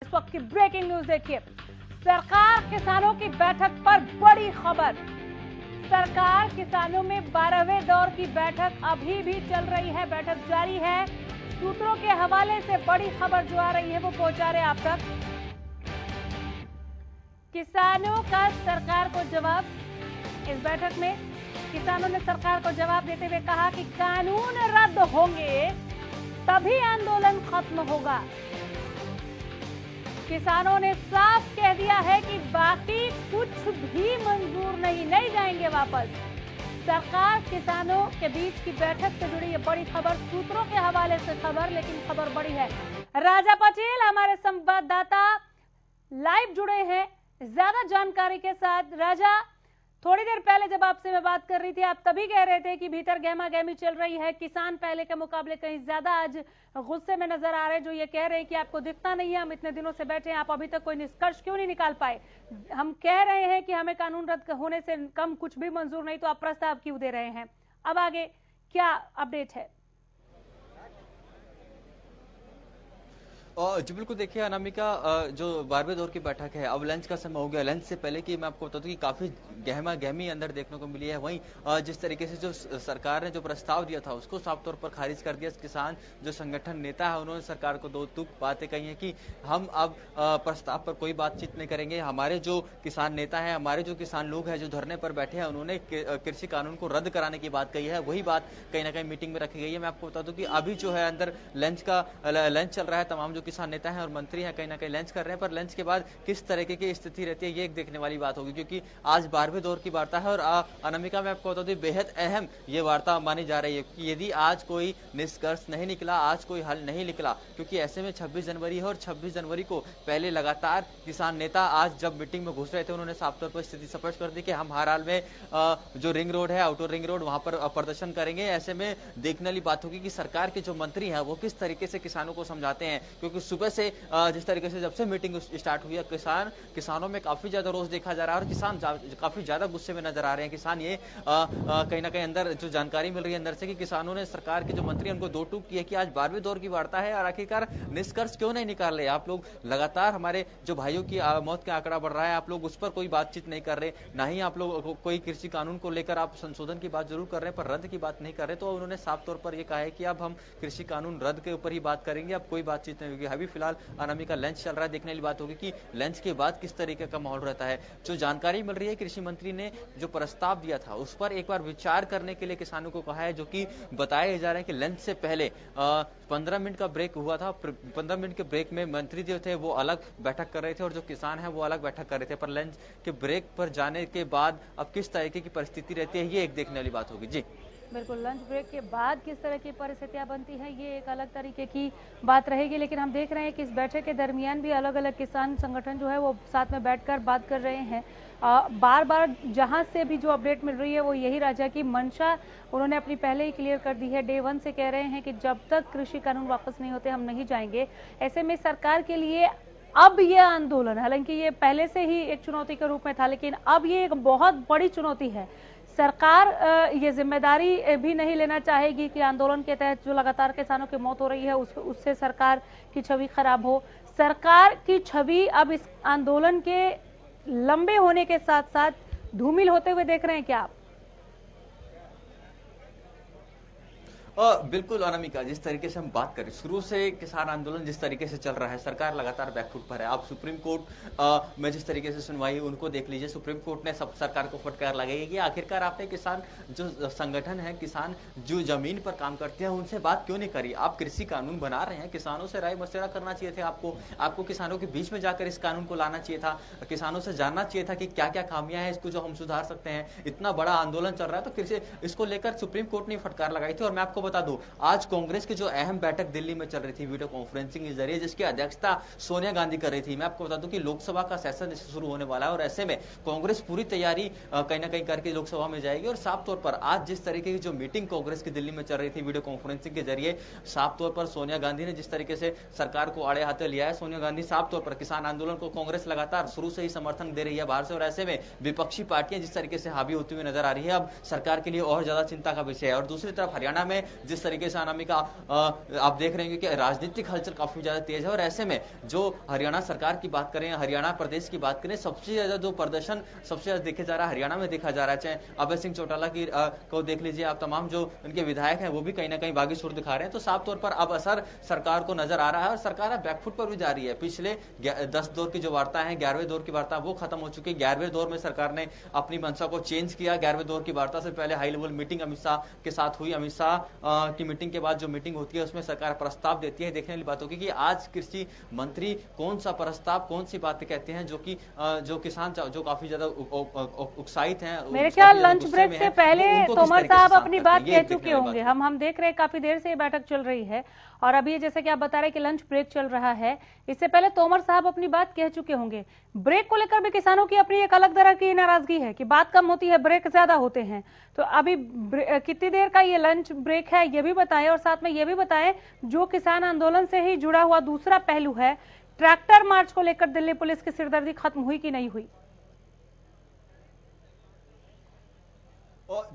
इस वक्त की ब्रेकिंग न्यूज देखिए। सरकार किसानों की बैठक पर बड़ी खबर। सरकार किसानों में 12वें दौर की बैठक अभी भी चल रही है, बैठक जारी है। सूत्रों के हवाले से बड़ी खबर जो आ रही है वो पहुंचा रहे आप तक। किसानों का सरकार को जवाब। इस बैठक में किसानों ने सरकार को जवाब देते हुए कहा कि कानून रद्द होंगे तभी आंदोलन खत्म होगा। किसानों ने साफ कह दिया है कि बाकी कुछ भी मंजूर नहीं जाएंगे वापस। सरकार किसानों के बीच की बैठक से जुड़ी ये बड़ी खबर, सूत्रों के हवाले से खबर, लेकिन खबर बड़ी है। राजा पटेल हमारे संवाददाता लाइव जुड़े हैं ज्यादा जानकारी के साथ। राजा, थोड़ी देर पहले जब आपसे मैं बात कर रही थी आप तभी कह रहे थे कि भीतर गहमा गहमी चल रही है, किसान पहले के मुकाबले कहीं ज्यादा आज गुस्से में नजर आ रहे हैं, जो ये कह रहे हैं कि आपको दिखता नहीं है, हम इतने दिनों से बैठे हैं, आप अभी तक कोई निष्कर्ष क्यों नहीं निकाल पाए। हम कह रहे हैं कि हमें कानून रद्द होने से कम कुछ भी मंजूर नहीं, तो आप प्रस्ताव क्यों दे रहे हैं। अब आगे क्या अपडेट है। जी बिल्कुल, देखिए अनामिका, जो 12वें दौर की बैठक है, अब लंच का समय हो गया। लंच से पहले की मैं आपको बता दूं कि काफी गहमा गहमी अंदर देखने को मिली है। वहीं जिस तरीके से जो सरकार ने जो प्रस्ताव दिया था उसको साफ तौर पर खारिज कर दिया। किसान जो संगठन नेता है उन्होंने सरकार को दो टूक बातें कही है कि हम अब प्रस्ताव पर कोई बातचीत नहीं करेंगे। हमारे जो किसान नेता है, हमारे जो किसान लोग हैं जो धरने पर बैठे हैं, उन्होंने कृषि कानून को रद्द कराने की बात कही है। वही बात कहीं ना कहीं मीटिंग में रखी गई है। मैं आपको बता दूं कि अभी जो है अंदर लंच चल रहा है, तमाम जो किसान नेता हैं और मंत्री हैं कहीं ना कहीं लंच कर रहे हैं, पर लंच के बाद किस तरीके की स्थिति रहती है ये एक देखने वाली बात होगी, क्योंकि आज 12वें दौर की वार्ता है। और अनामिका, मैं आपको बता दूं बेहद अहम ये वार्ता मानी जा रही है कि यदि आज कोई निष्कर्ष नहीं निकला, आज कोई हल नहीं निकला, क्योंकि ऐसे में 26 जनवरी है और 26 जनवरी को पहले लगातार किसान नेता आज जब मीटिंग में घुस रहे थे उन्होंने साफ तौर पर स्थिति स्पष्ट कर दी कि हम हर हाल में जो रिंग रोड है, आउटर रिंग रोड, वहां पर प्रदर्शन करेंगे। ऐसे में देखने वाली बात होगी कि सरकार के जो मंत्री हैं वो किस तरीके से किसानों को समझाते हैं, क्योंकि सुबह से जिस तरीके से जब से मीटिंग स्टार्ट हुई है किसानों में काफी ज्यादा रोष देखा जा रहा है और किसान काफी ज्यादा गुस्से में नजर आ रहे हैं। किसान ये कहीं ना कहीं अंदर जो जानकारी मिल रही है अंदर से कि किसानों ने सरकार के जो मंत्री हैं उनको दो टूक की है कि आज 12वें दौर की वार्ता है और आखिरकार निष्कर्ष क्यों नहीं निकाल रहे। आप लोग लगातार हमारे जो भाइयों की मौत का आंकड़ा बढ़ रहा है, आप लोग उस पर कोई बातचीत नहीं कर रहे, ना ही आप लोग कोई कृषि कानून को लेकर आप संशोधन की बात जरूर कर रहे हैं पर रद्द की बात नहीं कर रहे। तो उन्होंने साफ तौर पर यह कहा है कि अब हम कृषि कानून रद्द के ऊपर ही बात करेंगे, अब कोई बातचीत नहीं होगी। अभी फिलहाल अनामिका लंच चल रहा है, देखने वाली बात होगी कि लंच के बाद किस तरीके का माहौल रहता है। जो जानकारी मिल रही है कृषि मंत्री ने जो प्रस्ताव दिया था उस पर एक बार विचार करने के लिए किसानों को कहा है, जो कि बताया जा रहा है कि लंच से पहले 15 मिनट का ब्रेक हुआ था। 15 मिनट के ब्रेक में मंत्री जो थे वो अलग बैठक कर रहे थे और जो किसान है वो अलग बैठक कर रहे थे, पर लंच के ब्रेक पर जाने के बाद अब किस तरीके की परिस्थिति रहती है ये एक देखने वाली बात होगी। जी बिल्कुल, लंच ब्रेक के बाद किस तरह की परिस्थितियां बनती हैं ये एक अलग तरीके की बात रहेगी, लेकिन हम देख रहे हैं कि इस बैठक के दरमियान भी अलग अलग किसान संगठन जो है वो साथ में बैठकर बात कर रहे हैं। बार बार जहां से भी जो अपडेट मिल रही है वो यही राजा की मंशा उन्होंने अपनी पहले ही क्लियर कर दी है। डे 1 से कह रहे हैं कि जब तक कृषि कानून वापस नहीं होते हम नहीं जाएंगे। ऐसे में सरकार के लिए अब ये आंदोलन, हालांकि ये पहले से ही एक चुनौती के रूप में था, लेकिन अब ये एक बहुत बड़ी चुनौती है। सरकार ये जिम्मेदारी भी नहीं लेना चाहेगी कि आंदोलन के तहत जो लगातार किसानों की मौत हो रही है उससे सरकार की छवि खराब हो। सरकार की छवि अब इस आंदोलन के लंबे होने के साथ साथ धूमिल होते हुए देख रहे हैं क्या आप? बिल्कुल अनामिका, जिस तरीके से हम बात करें शुरू से किसान आंदोलन जिस तरीके से चल रहा है, सरकार लगातार बैकफुट पर है। आप सुप्रीम कोर्ट में जिस तरीके से सुनवाई उनको देख लीजिए, सुप्रीम कोर्ट ने सब सरकार को फटकार लगाई कि आखिरकार आपने किसान जो संगठन है, किसान जो जमीन पर काम करते हैं उनसे बात क्यों नहीं करी। आप कृषि कानून बना रहे हैं, किसानों से राय मशवरा करना चाहिए थे आपको किसानों के बीच में जाकर इस कानून को लाना चाहिए था, किसानों से जानना चाहिए था कि क्या क्या खामियां हैं, इसको जो हम सुधार सकते हैं। इतना बड़ा आंदोलन चल रहा है तो कृषि इसको लेकर सुप्रीम कोर्ट ने फटकार लगाई थी। और मैं आपको बता दूं आज कांग्रेस की जो अहम बैठक दिल्ली में चल रही थी वीडियो कॉन्फ्रेंसिंग के जरिए, जिसकी अध्यक्षता सोनिया गांधी कर रही थी। मैं आपको बता दूं कि लोकसभा का सेशन शुरू होने वाला है और ऐसे में कांग्रेस पूरी तैयारी कहीं ना कहीं करके लोकसभा में जाएगी। और साफ तौर पर आज जिस तरीके की जो मीटिंग कांग्रेस की दिल्ली में चल रही थी वीडियो कॉन्फ्रेंसिंग के जरिए, साफ तौर पर सोनिया गांधी ने जिस तरीके से सरकार को आड़े हाथे लिया है, सोनिया गांधी साफ तौर पर किसान आंदोलन को कांग्रेस लगातार शुरू से ही समर्थन दे रही है बाहर से, और ऐसे में विपक्षी पार्टियां जिस तरीके से हावी होती हुई नजर आ रही है अब सरकार के लिए और ज्यादा चिंता का विषय है। और दूसरी तरफ हरियाणा में जिस तरीके से अनामिका आप देख रहे हैं कि राजनीतिक हलचल काफी ज्यादा तेज है और ऐसे में जो हरियाणा सरकार की बात करें, हरियाणा प्रदेश की बात करें, सबसे ज्यादा जो प्रदर्शन सबसे ज्यादा देखे जा रहा है हरियाणा में देखा जा रहा है। चाहे अभय सिंह चौटाला की को देख लीजिए आप, तमाम जो उनके विधायक हैं वो भी कहीं ना कहीं बागी सुर दिखा रहे हैं। तो साफ तौर पर अब असर सरकार को नजर आ रहा है और सरकार बैकफुट पर भी जा रही है। पिछले 10 दौर की जो वार्ता है, 11वें दौर की वार्ता वो खत्म हो चुकी है। 11वें दौर में सरकार ने अपनी मंशा को चेंज किया। 11वें दौर की वार्ता से पहले high level meeting Amit Shah के साथ हुई। अमित शाह की मीटिंग के बाद जो मीटिंग होती है उसमें सरकार प्रस्ताव देती है। देखने वाली बात होगी कि आज कृषि मंत्री कौन सा प्रस्ताव, कौन सी बातें कहते हैं जो किसान जो काफी ज्यादा उत्साहित हैं। मेरे ख्याल लंच ब्रेक से पहले तोमर साहब अपनी बात कह चुके होंगे। हम देख रहे हैं काफी देर से ये बैठक चल रही है और अभी जैसे कि आप बता रहे हैं कि लंच ब्रेक चल रहा है, इससे पहले तोमर साहब अपनी बात कह चुके होंगे। ब्रेक को लेकर भी किसानों की अपनी एक अलग तरह की नाराजगी है कि बात कम होती है, ब्रेक ज्यादा होते हैं। तो अभी कितनी देर का ये लंच ब्रेक है ये भी बताएं और साथ में ये भी बताएं जो किसान आंदोलन से ही जुड़ा हुआ दूसरा पहलू है, ट्रैक्टर मार्च को लेकर दिल्ली पुलिस की सिरदर्दी खत्म हुई कि नहीं हुई?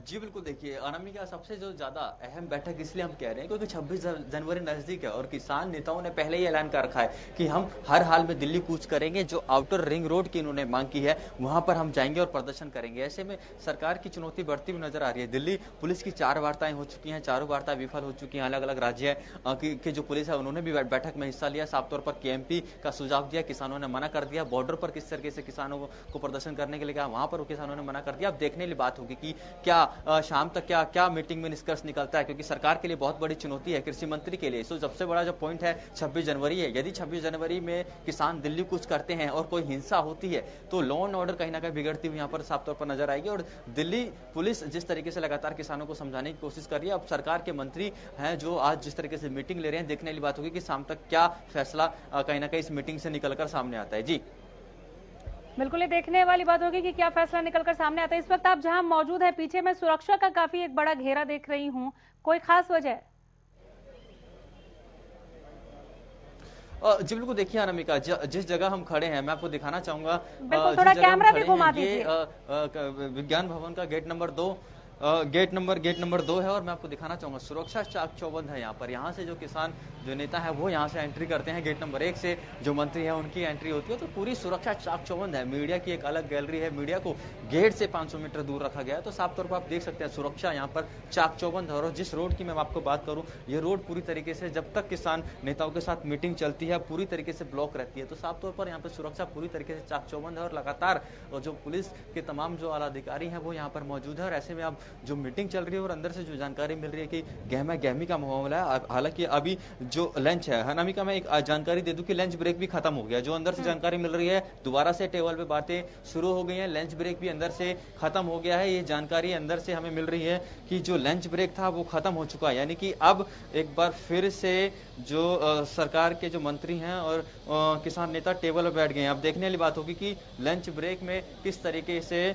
जी बिल्कुल, देखिए अनामिका सबसे जो ज्यादा अहम बैठक इसलिए हम कह रहे हैं क्योंकि 26 जनवरी नजदीक है और किसान नेताओं ने पहले ही ऐलान कर रखा है कि हम हर हाल में दिल्ली कूच करेंगे। जो आउटर रिंग रोड की इन्होंने मांग की है वहां पर हम जाएंगे और प्रदर्शन करेंगे। ऐसे में सरकार की चुनौती बढ़ती हुई नजर आ रही है। दिल्ली पुलिस की 4 वार्ताएं हो चुकी हैं, चारों वार्ताएं विफल हो चुकी हैं। अलग अलग राज्य की जो पुलिस है उन्होंने भी बैठक में हिस्सा लिया। साफ तौर पर केएमपी का सुझाव दिया, किसानों ने मना कर दिया। बॉर्डर पर किस तरीके से किसानों को प्रदर्शन करने के लिए कहा, वहां पर किसानों ने मना कर दिया। अब देखने वाली बात होगी कि क्या शाम तक क्या मीटिंग में निष्कर्ष निकलता है, क्योंकि सरकार के लिए बहुत बड़ी चुनौती है कृषि मंत्री के लिए। सो सबसे बड़ा जो पॉइंट है 26 जनवरी है। यदि 26 जनवरी में किसान दिल्ली कूच करते हैं और कोई हिंसा होती है तो लॉ एंड ऑर्डर कहीं ना कहीं बिगड़ती हुई यहाँ पर साफ तौर पर नजर आएगी। और दिल्ली पुलिस जिस तरीके से लगातार किसानों को समझाने की कोशिश कर रही है, अब सरकार के मंत्री हैं जो आज जिस तरीके से मीटिंग ले रहे हैं, देखने वाली बात होगी कि शाम तक क्या फैसला कहीं ना कहीं इस मीटिंग से निकलकर सामने आता है। जी बिल्कुल, ये देखने वाली बात होगी कि क्या फैसला निकलकर सामने आता है। इस वक्त आप जहां मौजूद है, पीछे मैं सुरक्षा का काफी एक बड़ा घेरा देख रही हूं, कोई खास वजह? जी बिल्कुल, देखिए अनामिका जिस जगह हम खड़े हैं मैं आपको दिखाना चाहूंगा। बिल्कुल, थोड़ा कैमरा भी घुमा दीजिए। विज्ञान भवन का गेट नंबर 2 गेट नंबर 2 है और मैं आपको दिखाना चाहूंगा सुरक्षा चाक चौबंद है यहाँ पर। यहाँ से जो किसान जो नेता है वो यहाँ से एंट्री करते हैं। गेट नंबर 1 से जो मंत्री है उनकी एंट्री होती है। तो पूरी सुरक्षा चाक चौबंद है। मीडिया की एक अलग गैलरी है, मीडिया को गेट से 500 मीटर दूर रखा गया है। तो साफ तौर पर आप देख सकते हैं सुरक्षा यहाँ पर चाक चौबंद है। और जिस रोड की मैं आपको बात करूँ, ये रोड पूरी तरीके से जब तक किसान नेताओं के साथ मीटिंग चलती है पूरी तरीके से ब्लॉक रहती है। तो साफ तौर पर यहाँ पर सुरक्षा पूरी तरीके से चाक चौबंद है और लगातार जो पुलिस के तमाम जो आला अधिकारी है वो यहाँ पर मौजूद है। और ऐसे में अब जो मीटिंग चल रही है और अंदर से जो जानकारी मिल रही है कि गहमा गहमी का मामला है। हालांकि अभी जो लंच है, अनामिका में एक जानकारी दे दूं कि लंच ब्रेक भी खत्म हो गया। जो अंदर से जानकारी मिल रही है दोबारा से टेबल पे बातें शुरू हो गई हैं। लंच ब्रेक भी अंदर से खत्म हो गया है। ये जानकारी अंदर से हमें मिल रही है कि जो लंच ब्रेक था वो खत्म हो चुका है। यानी कि अब एक बार फिर से जो सरकार के जो मंत्री हैं और किसान नेता टेबल पर बैठ गए हैं। अब देखने वाली बात होगी कि लंच ब्रेक में किस तरीके से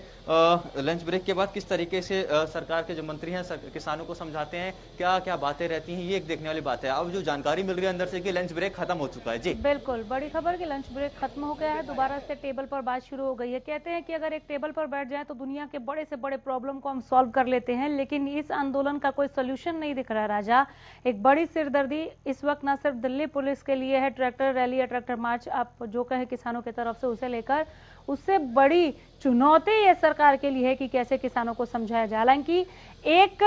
लंच ब्रेक के बाद किस तरीके से सरकार के जो मंत्री हैं किसानों को समझाते हैं, क्या क्या बातें रहती हैं, ये एक देखने वाली बात है। अब जो जानकारी मिल रही है अंदर से कि लंच ब्रेक खत्म हो चुका है। जी बिल्कुल, बड़ी खबर कि लंच ब्रेक खत्म हो गया है, दोबारा से टेबल पर बात शुरू हो गई है। कहते हैं कि अगर एक टेबल पर बैठ जाए तो दुनिया के बड़े से बड़े प्रॉब्लम को हम सॉल्व कर लेते हैं, लेकिन इस आंदोलन का कोई सोल्यूशन नहीं दिख रहा। राजा, एक बड़ी सिरदर्दी इस वक्त न सिर्फ दिल्ली पुलिस के लिए है, ट्रैक्टर रैली या ट्रैक्टर मार्च आप जो कहें किसानों की तरफ से उसे लेकर, उससे बड़ी चुनौती ये सरकार के लिए है कि कैसे किसानों को समझाया जाए। हालांकि एक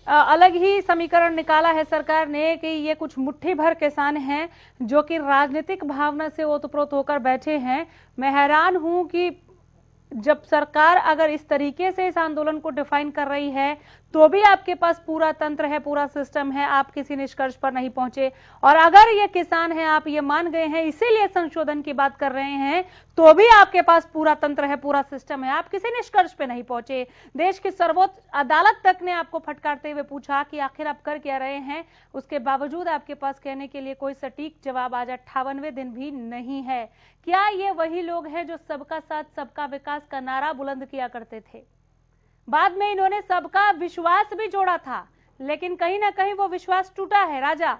अलग ही समीकरण निकाला है सरकार ने कि ये कुछ मुट्ठी भर किसान हैं जो कि राजनीतिक भावना से ओतप्रोत होकर बैठे हैं। मैं हैरान हूं कि जब सरकार अगर इस तरीके से इस आंदोलन को डिफाइन कर रही है तो भी आपके पास पूरा तंत्र है, पूरा सिस्टम है, आप किसी निष्कर्ष पर नहीं पहुंचे। और अगर ये किसान हैं, आप ये मान गए हैं, इसीलिए संशोधन की बात कर रहे हैं, तो भी आपके पास पूरा तंत्र है, पूरा सिस्टम है, आप किसी निष्कर्ष पे नहीं पहुंचे। देश की सर्वोच्च अदालत तक ने आपको फटकारते हुए पूछा कि आखिर आप कर क्या रहे हैं। उसके बावजूद आपके पास कहने के लिए कोई सटीक जवाब आज 58वें दिन भी नहीं है। क्या ये वही लोग हैं जो सबका साथ सबका विकास का नारा बुलंद किया करते थे? बाद में इन्होंने सबका विश्वास भी जोड़ा था, लेकिन कहीं ना कहीं वो विश्वास टूटा है। राजा,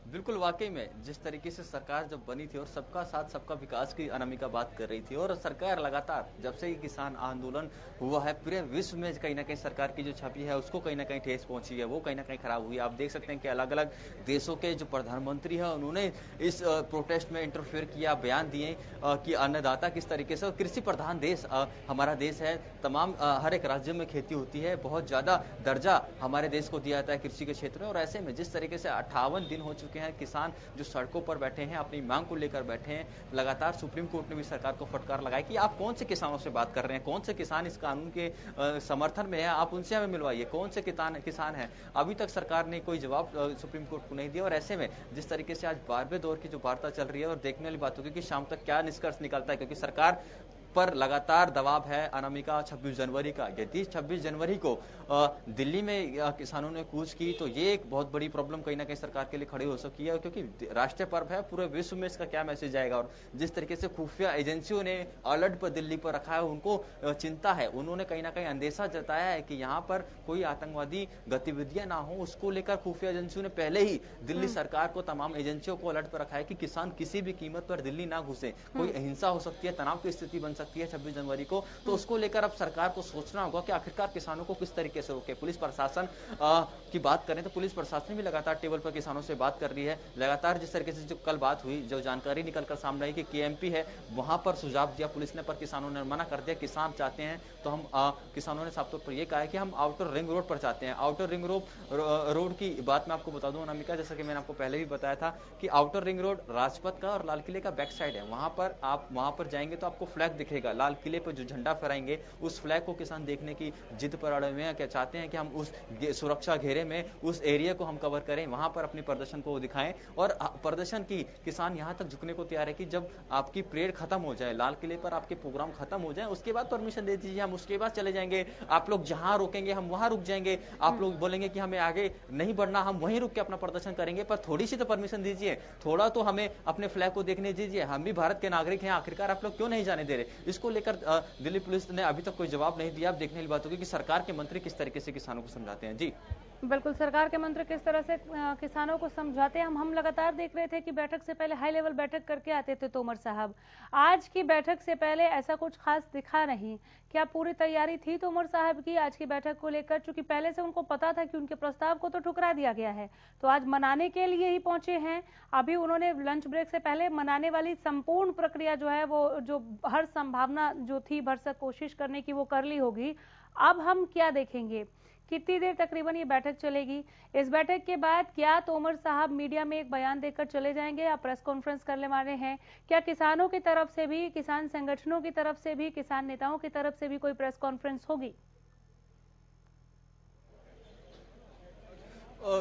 बिल्कुल, वाकई में जिस तरीके से सरकार जब बनी थी और सबका साथ सबका विकास की अनामिका बात कर रही थी, और सरकार लगातार जब से ये किसान आंदोलन हुआ है पूरे विश्व में कहीं ना कहीं सरकार की जो छवि है उसको कहीं ना कहीं ठेस पहुंची है, वो कहीं ना कहीं खराब हुई है। आप देख सकते हैं कि अलग अलग देशों के जो प्रधानमंत्री है उन्होंने इस प्रोटेस्ट में इंटरफेयर किया, बयान दिए कि अन्नदाता किस तरीके से, कृषि प्रधान देश हमारा देश है, तमाम हर एक राज्य में खेती होती है, बहुत ज्यादा दर्जा हमारे देश को दिया जाता है कृषि के क्षेत्र में। और ऐसे में जिस तरीके से 58 दिन हो चुके हैं, किसान जो सड़कों पर बैठे हैं, अपनी मांग को लेकर बैठे हैं, लगातार सुप्रीम कोर्ट ने भी सरकार को फटकार लगाई कि आप कौन से किसानों से बात कर रहे हैं, कौन से किसान इस कानून के समर्थन में है, आप उनसे हमें मिलवाइए, कौन से किसान है। अभी तक सरकार ने कोई जवाब सुप्रीम कोर्ट को नहीं दिया। और ऐसे में जिस तरीके से आज 12वें दौर की जो वार्ता चल रही है, और देखने वाली बात होगी कि शाम तक क्या निष्कर्ष निकलता है, क्योंकि सरकार पर लगातार दबाव है अनामिका 26 जनवरी का। यदि 26 जनवरी को दिल्ली में किसानों ने कूच की तो ये एक बहुत बड़ी प्रॉब्लम कहीं ना कहीं सरकार के लिए खड़ी हो सकती है, क्योंकि राष्ट्रीय पर्व है, पूरे विश्व में इसका क्या मैसेज जाएगा। और जिस तरीके से खुफिया एजेंसियों ने अलर्ट पर दिल्ली पर रखा है, उनको चिंता है, उन्होंने कहीं ना कहीं अंदेशा जताया है कि यहाँ पर कोई आतंकवादी गतिविधियां ना हो, उसको लेकर खुफिया एजेंसियों ने पहले ही दिल्ली सरकार को, तमाम एजेंसियों को अलर्ट पर रखा है कि किसान किसी भी कीमत पर दिल्ली ना घुसे, कोई अहिंसा हो सकती है, तनाव की स्थिति बन सकती है 26 जनवरी को। तो उसको लेकर अब सरकार को सोचना होगा कि आखिरकार किसानों को किस तरीके से रोके। पुलिस प्रशासन की बात करें तो पुलिस प्रशासन भी लगातार टेबल पर किसानों से बात कर रही है। लगातार जिस तरीके से जो कल बात हुई, जो जानकारी निकलकर सामने आई कि केएमपी है वहां पर सुझाव दिया पुलिस ने, पर किसानों ने मना कर दिया। किसान चाहते हैं तो हम किसानों ने साफ तौर पर यह कहा है कि हम आउटर रिंग रोड पर चाहते हैं। आउटर रिंग रोड की बात मैं आपको बता दूं अनामिका, जैसा कि मैंने आपको पहले भी बताया था कि आउटर रिंग रोड राजपथ का और लाल किले का बैक साइड है। वहां पर आप वहां पर जाएंगे तो आपको फ्लैग दिखेगा, लाल किले पर जो झंडा फहराएंगे उस फ्लैग को किसान देखने की जिद पर अड़े हुए हैं। क्या चाहते हैं कि हम उस सुरक्षा घेरे में उस एरिया को हम कवर करें, वहां पर अपने प्रदर्शन को दिखाएं। और प्रदर्शन की किसान यहां तक झुकने को तैयार है कि जब आपकी परेड खत्म हो जाए, लाल किले पर आपके प्रोग्राम खत्म हो जाए, उसके बाद परमिशन दे दीजिए, हम उसके बाद चले जाएंगे। आप लोग जहां रोकेंगे हम वहां रुक जाएंगे, आप लोग बोलेंगे कि हमें आगे नहीं बढ़ना, हम वहीं रुक के अपना प्रदर्शन करेंगे, पर थोड़ी सी तो परमिशन दीजिए, थोड़ा तो हमें अपने फ्लैग को देखने दीजिए, हम भी भारत के नागरिक हैं, आखिरकार आप लोग क्यों नहीं जाने दे रहे। इसको लेकर दिल्ली पुलिस ने अभी तक कोई जवाब नहीं दिया। अब देखने वाली बात होगी कि सरकार के मंत्री किस तरीके से किसानों को समझाते हैं। जी बिल्कुल, सरकार के मंत्री किस तरह से किसानों को समझाते हैं। हम लगातार देख रहे थे कि बैठक से पहले हाई लेवल बैठक करके आते थे तोमर साहब। आज की बैठक से पहले ऐसा कुछ खास दिखा नहीं। क्या पूरी तैयारी थी तोमर साहब की आज की बैठक को लेकर? चूंकि पहले से उनको पता था कि उनके प्रस्ताव को तो ठुकरा दिया गया है, तो आज मनाने के लिए ही पहुंचे हैं। अभी उन्होंने लंच ब्रेक से पहले मनाने वाली संपूर्ण प्रक्रिया जो है, वो जो हर संभावना जो थी भरसक कोशिश करने की, वो कर ली होगी। अब हम क्या देखेंगे, कितनी देर तकरीबन ये बैठक चलेगी? इस बैठक के बाद क्या तोमर साहब मीडिया में एक बयान देकर चले जाएंगे या प्रेस कॉन्फ्रेंस करने वाले हैं? क्या किसानों की तरफ से भी, किसान संगठनों की तरफ से भी, किसान नेताओं की तरफ से भी कोई प्रेस कॉन्फ्रेंस होगी?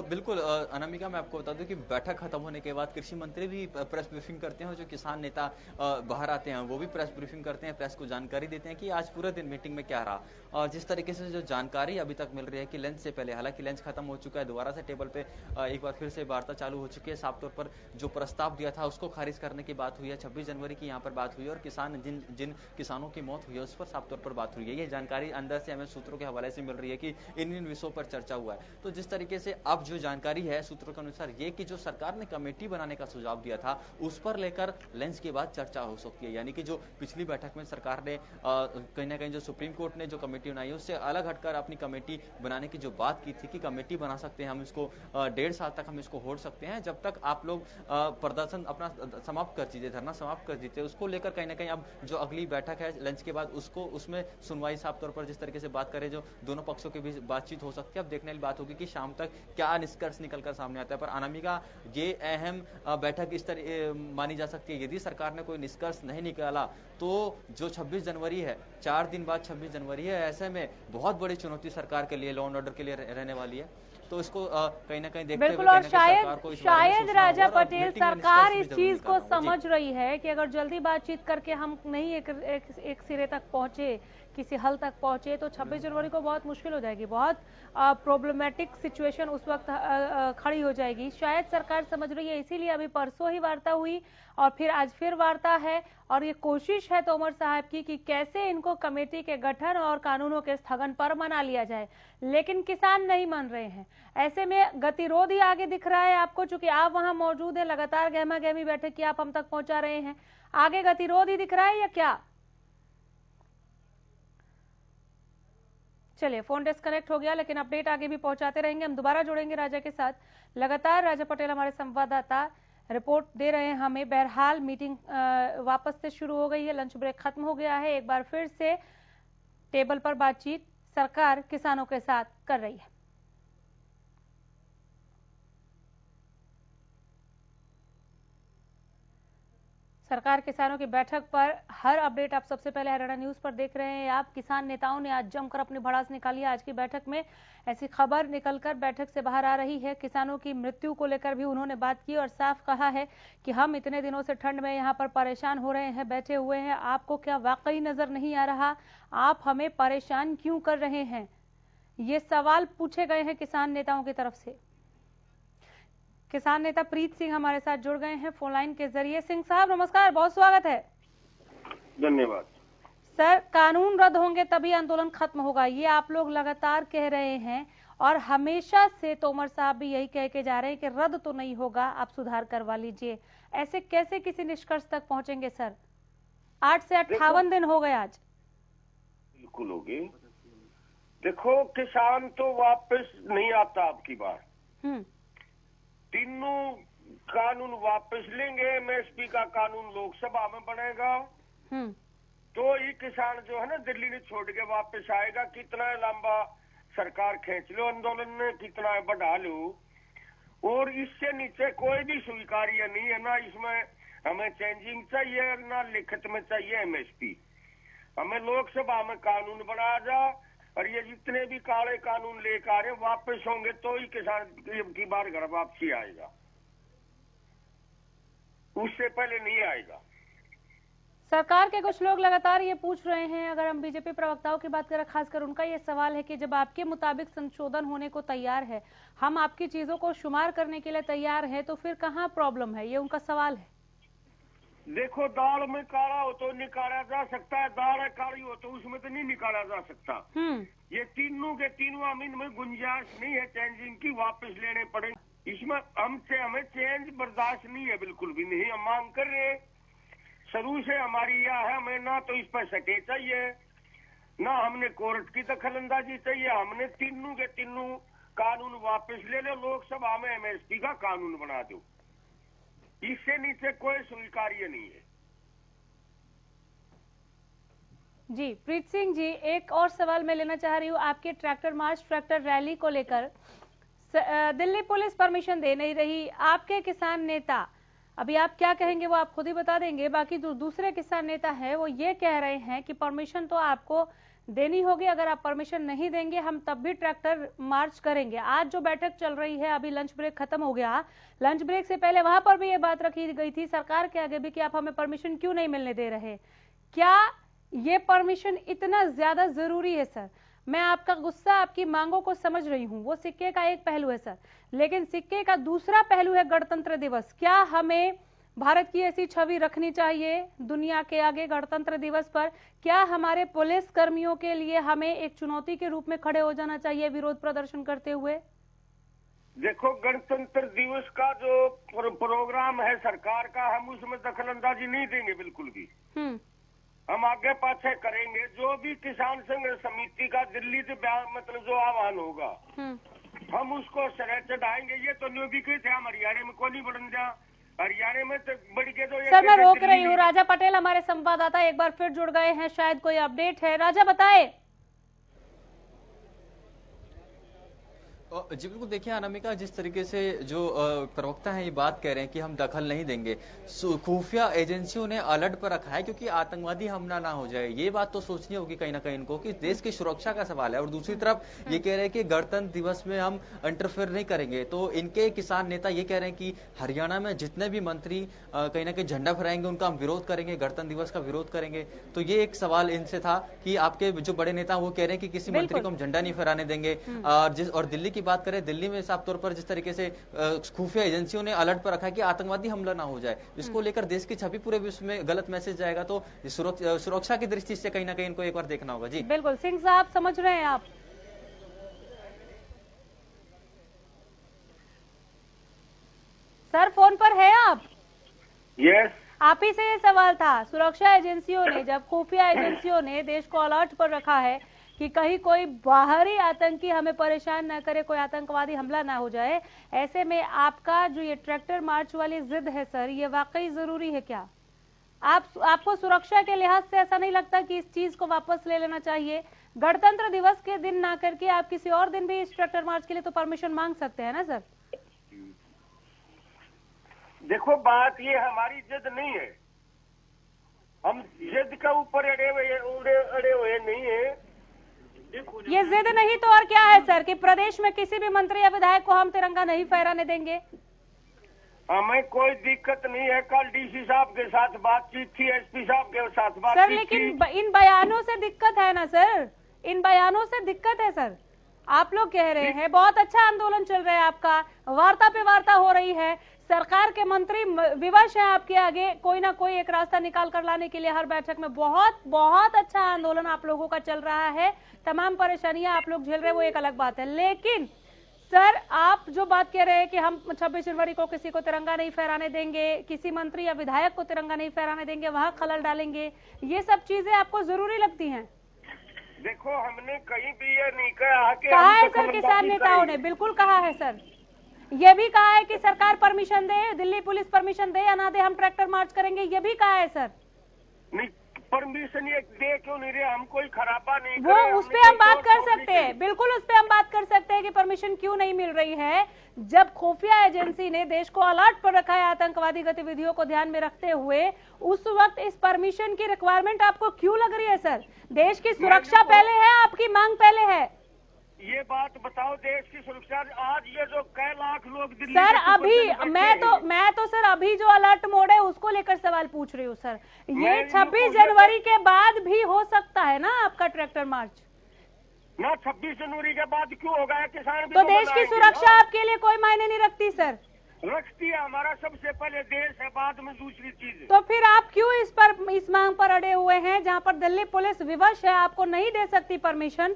बिल्कुल अनामिका, मैं आपको बता दूं कि बैठक खत्म होने के बाद कृषि मंत्री भी प्रेस ब्रीफिंग करते हैं, और जो किसान नेता बाहर आते हैं वो भी प्रेस ब्रीफिंग करते हैं, प्रेस को जानकारी देते हैं कि आज पूरे दिन मीटिंग में क्या रहा। और जिस तरीके से जो जानकारी अभी तक मिल रही है कि लंच से पहले, हालांकि लंच खत्म हो चुका है, दोबारा से टेबल पे एक बार फिर से वार्ता चालू हो चुकी है। साफ तौर पर जो प्रस्ताव दिया था उसको खारिज करने की बात हुई है, 26 जनवरी की यहाँ पर बात हुई है, और किसान जिन किसानों की मौत हुई है उस पर साफ तौर पर बात हुई है। ये जानकारी अंदर से हमें सूत्रों के हवाले से मिल रही है कि इन विषयों पर चर्चा हुआ है। तो जिस तरीके से अब जो जानकारी है सूत्रों के अनुसार ये कि जो सरकार ने कमेटी बनाने का सुझाव दिया था उस पर लेकर लंच के बाद चर्चा हो सकती है। यानी कि जो पिछली बैठक में सरकार ने कहीं ना कहीं जो सुप्रीम कोर्ट ने जो कमेटी बनाई है उससे अलग हटकर अपनी कमेटी बनाने की जो बात की थी कि कमेटी बना सकते हैं हम, इसको 1.5 साल तक हम इसको होल्ड सकते हैं, जब तक आप लोग प्रदर्शन अपना समाप्त कर दीजिए, धरना समाप्त कर दीजिए। उसको लेकर कहीं ना कहीं अब जो अगली बैठक है लंच के बाद, उसको उसमें सुनवाई साफ तौर पर जिस तरीके से बात करें, जो दोनों पक्षों के बीच बातचीत हो सकती है। अब देखने वाली बात होगी कि शाम तक क्या निष्कर्ष निकल कर सामने आता है। पर अनामिका, ये अहम बैठक इस तरह मानी जा सकती है, यदि सरकार ने कोई निष्कर्ष नहीं निकाला तो जो 26 जनवरी है, 4 दिन बाद 26 जनवरी है, ऐसे में बहुत बड़ी चुनौती सरकार के लिए, लॉ एंड ऑर्डर के लिए रहने वाली है। तो इसको कहीं ना कहीं देखते हुए बिल्कुल, और शायद राजा पटेल सरकार इस चीज को समझ रही है कि अगर जल्दी बातचीत करके हम नहीं एक सिरे तक पहुंचे किसी हल तक पहुंचे तो 26 जनवरी को बहुत मुश्किल हो जाएगी, बहुत प्रॉब्लमेटिक सिचुएशन उस वक्त खड़ी हो जाएगी। शायद सरकार समझ रही है, इसीलिए अभी परसों ही वार्ता हुई और फिर आज फिर वार्ता है और ये कोशिश है तोमर साहब की कि कैसे इनको कमेटी के गठन और कानूनों के स्थगन पर मना लिया जाए, लेकिन किसान नहीं मान रहे हैं। ऐसे में गतिरोध ही आगे दिख रहा है आपको, चूंकि आप वहां मौजूद हैं, लगातार गहमा गहमी बैठक की आप हम तक पहुंचा रहे हैं, आगे गतिरोध ही दिख रहा है या क्या? चलिए, फोन डिस्कनेक्ट हो गया, लेकिन अपडेट आगे भी पहुंचाते रहेंगे। हम दोबारा जुड़ेंगे राजा के साथ। लगातार राजा पटेल हमारे संवाददाता रिपोर्ट दे रहे हैं हमें। बहरहाल मीटिंग वापस से शुरू हो गई है, लंच ब्रेक खत्म हो गया है, एक बार फिर से टेबल पर बातचीत सरकार किसानों के साथ कर रही है। सरकार किसानों की बैठक पर हर अपडेट आप सबसे पहले हरियाणा न्यूज पर देख रहे हैं। आप किसान नेताओं ने आज जमकर अपनी भड़ास निकाली है। आज की बैठक में ऐसी खबर निकलकर बैठक से बाहर आ रही है, किसानों की मृत्यु को लेकर भी उन्होंने बात की और साफ कहा है कि हम इतने दिनों से ठंड में यहाँ पर परेशान हो रहे हैं, बैठे हुए हैं, आपको क्या वाकई नजर नहीं आ रहा? आप हमें परेशान क्यों कर रहे हैं? ये सवाल पूछे गए हैं किसान नेताओं की तरफ से। किसान नेता प्रीत सिंह हमारे साथ जुड़ गए हैं फोन लाइन के जरिए। सिंह साहब नमस्कार, बहुत स्वागत है। धन्यवाद सर, कानून रद्द होंगे तभी आंदोलन खत्म होगा, ये आप लोग लगातार कह रहे हैं और हमेशा से तोमर साहब भी यही कह के जा रहे हैं कि रद्द तो नहीं होगा, आप सुधार करवा लीजिए। ऐसे कैसे किसी निष्कर्ष तक पहुंचेंगे सर? 8 से 58 दिन हो गए आज। बिल्कुल हो गए। देखो, किसान तो वापस नहीं आता अब की बार। तीनों कानून वापस लेंगे। एमएसपी का कानून लोकसभा में बनेगा तो ही किसान जो है ना दिल्ली ने छोड़ के वापस आएगा। कितना लंबा सरकार खींच लो आंदोलन ने, कितना बढ़ा लो, और इससे नीचे कोई भी स्वीकार्य नहीं है। ना इसमें हमें चेंजिंग चाहिए, ना लिखित में चाहिए एमएसपी। हमें लोकसभा में कानून बनाया जा, और ये जितने भी काले कानून लेकर आ रहे वापस होंगे तो ही किसान की बार घर वापसी आएगा, उससे पहले नहीं आएगा। सरकार के कुछ लोग लगातार ये पूछ रहे हैं, अगर हम बीजेपी प्रवक्ताओं की बात करें, खासकर उनका ये सवाल है कि जब आपके मुताबिक संशोधन होने को तैयार है, हम आपकी चीजों को शुमार करने के लिए तैयार है, तो फिर कहाँ प्रॉब्लम है? ये उनका सवाल है। देखो, दाल में काला हो तो निकाला जा सकता है, दाल काली हो तो उसमें तो नहीं निकाला जा सकता। ये तीनों के तीनों अमीन में गुंजाइश नहीं है चेंजिंग की, वापस लेने पड़ेंगे। इसमें हमें चेंज बर्दाश्त नहीं है, बिल्कुल भी नहीं। हम मांग कर रहे, शुरू से हमारी यह है, हमें ना तो इस पर सटे चाहिए, ना हमने कोर्ट की दखलंदाजी चाहिए। हमने तीनों के तीनों कानून वापस ले लो, लोकसभा में एमएसपी का कानून बना दो, इससे नीचे कोई स्वीकार्य नहीं है। जी प्रीत सिंह जी, एक और सवाल मैं लेना चाह रही हूँ आपके ट्रैक्टर मार्च, ट्रैक्टर रैली को लेकर। दिल्ली पुलिस परमिशन दे नहीं रही, आपके किसान नेता, अभी आप क्या कहेंगे वो आप खुद ही बता देंगे। बाकी जो दूसरे किसान नेता है वो ये कह रहे हैं कि परमिशन तो आपको देनी होगी, अगर आप परमिशन नहीं देंगे हम तब भी ट्रैक्टर मार्च करेंगे। आज जो बैठक चल रही है, अभी लंच ब्रेक खत्म हो गया, लंच ब्रेक से पहले वहां पर भी ये बात रखी गई थी सरकार के आगे भी कि आप हमें परमिशन क्यों नहीं मिलने दे रहे। क्या ये परमिशन इतना ज्यादा जरूरी है सर? मैं आपका गुस्सा, आपकी मांगों को समझ रही हूँ, वो सिक्के का एक पहलू है सर, लेकिन सिक्के का दूसरा पहलू है गणतंत्र दिवस। क्या हमें भारत की ऐसी छवि रखनी चाहिए दुनिया के आगे गणतंत्र दिवस पर? क्या हमारे पुलिस कर्मियों के लिए हमें एक चुनौती के रूप में खड़े हो जाना चाहिए विरोध प्रदर्शन करते हुए? देखो, गणतंत्र दिवस का जो प्रोग्राम है सरकार का, हम उसमें दखलंदाजी नहीं देंगे बिल्कुल भी। हम आगे पाछे करेंगे। जो भी किसान संघर्ष समिति का दिल्ली से मतलब जो आह्वान होगा, हम उसको सर चढ़ाएंगे। ये तो न्यू भी कही थे, हम हरियाणा में को नहीं बढ़न दिया, हरियाणा में तो बढ़ के तो सर मैं रोक रही हूँ। राजा पटेल हमारे संवाददाता एक बार फिर जुड़ गए हैं, शायद कोई अपडेट है। राजा बताए। जी बिल्कुल, देखिए अनामिका, जिस तरीके से जो प्रवक्ता हैं ये बात कह रहे हैं कि हम दखल नहीं देंगे, खुफिया एजेंसियों ने अलर्ट पर रखा है क्योंकि आतंकवादी हमला ना हो जाए। ये बात तो सोचनी होगी कहीं ना कहीं इनको कि देश की सुरक्षा का सवाल है। और दूसरी तरफ ये कह रहे हैं कि गणतंत्र दिवस में हम इंटरफेयर नहीं करेंगे। तो इनके किसान नेता ये कह रहे हैं कि हरियाणा में जितने भी मंत्री कहीं ना कहीं झंडा फहराएंगे उनका हम विरोध करेंगे, गणतंत्र दिवस का विरोध करेंगे। तो ये एक सवाल इनसे था कि आपके जो बड़े नेता वो कह रहे हैं कि किसी मंत्री को हम झंडा नहीं फहराने देंगे। और दिल्ली की बात करें, दिल्ली में साफ तौर पर जिस तरीके से खुफिया एजेंसियों ने अलर्ट पर रखा है कि आतंकवादी हमला ना हो जाए, इसको लेकर देश की छवि पूरे विश्व में गलत मैसेज जाएगा। तो सुरक्षा की दृष्टि से कहीं ना कहीं इनको एक बार देखना होगा। जी बिल्कुल, सिंह साहब समझ रहे हैं आप? सर फोन पर है आप? यस, आप ही से ये सवाल था। सुरक्षा एजेंसियों ने, जब खुफिया एजेंसियों ने देश को अलर्ट पर रखा है कि कहीं कोई बाहरी आतंकी हमें परेशान ना करे, कोई आतंकवादी हमला ना हो जाए, ऐसे में आपका जो ये ट्रैक्टर मार्च वाली जिद है सर, ये वाकई जरूरी है क्या? आपको सुरक्षा के लिहाज से ऐसा नहीं लगता कि इस चीज को वापस ले लेना चाहिए? गणतंत्र दिवस के दिन ना करके आप किसी और दिन भी इस ट्रैक्टर मार्च के लिए तो परमिशन मांग सकते हैं ना सर? देखो, बात ये हमारी जिद नहीं है, हम जिद के ऊपर अड़े हुए नहीं है। ये जिद नहीं तो और क्या है सर, कि प्रदेश में किसी भी मंत्री या विधायक को हम तिरंगा नहीं फहराने देंगे? हमें कोई दिक्कत नहीं है। कल डीसी साहब के साथ बातचीत थी, एसपी साहब के साथ सर, बातचीत लेकिन इन बयानों से दिक्कत है ना सर, इन बयानों से दिक्कत है सर। आप लोग कह रहे हैं बहुत अच्छा आंदोलन चल रहा है आपका, वार्ता पे वार्ता हो रही है, सरकार के मंत्री विवश हैं आपके आगे कोई ना कोई एक रास्ता निकाल कर लाने के लिए हर बैठक में। बहुत बहुत अच्छा आंदोलन आप लोगों का चल रहा है, तमाम परेशानियां आप लोग झेल रहे हैं, वो एक अलग बात है। लेकिन सर, आप जो बात कह रहे हैं कि हम 26 जनवरी को किसी को तिरंगा नहीं फहराने देंगे, किसी मंत्री या विधायक को तिरंगा नहीं फहराने देंगे, वहां खलल डालेंगे, ये सब चीजें आपको जरूरी लगती हैं? देखो, हमने कहीं भी ये नहीं कहा कि कहा है सर, किसान नेताओं ने बिल्कुल कहा है सर, ये भी कहा है कि सरकार परमिशन दे, दिल्ली पुलिस परमिशन दे या ना दे, हम ट्रैक्टर मार्च करेंगे, ये भी कहा है सर। नहीं, परमिशन ये दे क्यों नहीं रहे? हम कोई खराबा नहीं वो उस पे हम बात कर सकते हैं, बिल्कुल उस पे हम बात कर सकते हैं कि परमिशन क्यों नहीं मिल रही है। जब खुफिया एजेंसी ने देश को अलर्ट पर रखा है आतंकवादी गतिविधियों को ध्यान में रखते हुए, उस वक्त इस परमिशन की रिक्वायरमेंट आपको क्यों लग रही है सर? देश की सुरक्षा पहले है, आपकी मांग पहले है? ये बात बताओ, देश की सुरक्षा। आज ये जो कई लाख लोग दिल्ली सर, अभी मैं तो सर अभी जो अलर्ट मोड है उसको लेकर सवाल पूछ रही हूँ सर। ये 26 जनवरी के बाद भी हो सकता है ना आपका ट्रैक्टर मार्च? ना 26 जनवरी के बाद क्यों होगा? किसान भी तो देश की सुरक्षा आपके लिए कोई मायने नहीं रखती सर? रखती है। हमारा सबसे पहले देश है, बाद में दूसरी चीज। तो फिर आप क्यों इस मांग पर अड़े हुए हैं, जहाँ पर दिल्ली पुलिस विवश है, आपको नहीं दे सकती परमिशन?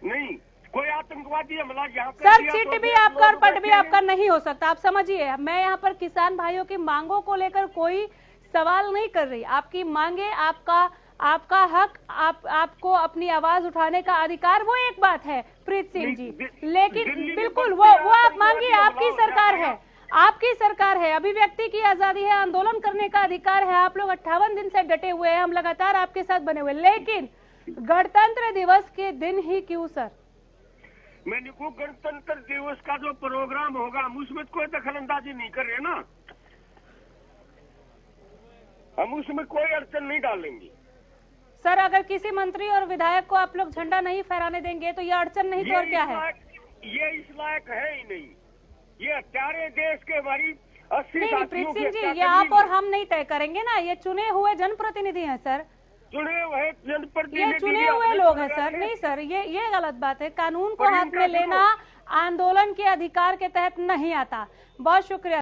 नहीं, कोई आतंकवादी हमला यहाँ सर, चिट भी आपका और पट भी आपका नहीं हो सकता, आप समझिए। मैं यहाँ पर किसान भाइयों की मांगों को लेकर कोई सवाल नहीं कर रही। आपकी मांगे, आपका हक, आपको अपनी आवाज उठाने का अधिकार, वो एक बात है प्रीत सिंह जी, लेकिन बिल्कुल वो आप मांगिए, आपकी सरकार है, आपकी सरकार है, अभिव्यक्ति की आजादी है, आंदोलन करने का अधिकार है। आप लोग 58 दिन से डटे हुए हैं, हम लगातार आपके साथ बने हुए, लेकिन गणतंत्र दिवस के दिन ही क्यों सर? मैंने को गणतंत्र दिवस का जो प्रोग्राम होगा हम उसमें कोई दखल अंदाजी नहीं कर रहे ना, हम उसमें कोई अड़चन नहीं डालेंगे। सर, अगर किसी मंत्री और विधायक को आप लोग झंडा नहीं फहराने देंगे तो ये अड़चन नहीं तो और क्या है? ये इस लायक है ही नहीं। ये हत्यारे देश के हमारी 80 नहीं, प्रीत सिंह जी, ये आप और हम नहीं तय करेंगे ना, ये चुने हुए जनप्रतिनिधि हैं सर, चुने हुए जनप्रतिनिधि, ये चुने हुए लोग हैं सर। नहीं सर, ये गलत बात है, कानून को हाथ में लेना आंदोलन के अधिकार के तहत नहीं आता। बहुत शुक्रिया।